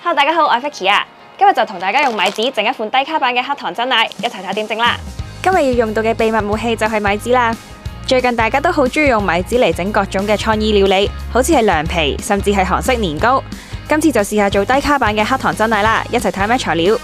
Hello， 大家好，我係 Vicky 啊，今日就同大家用米紙整一款低卡版嘅黑糖真奶，一齊睇下點整啦。今日要用到嘅秘密武器就係米紙啦。最近大家都好中意用米紙嚟整各種嘅創意料理，好似係涼皮，甚至係韓式年糕。今次就試下做低卡版嘅黑糖真奶啦，一齊睇下咩材料。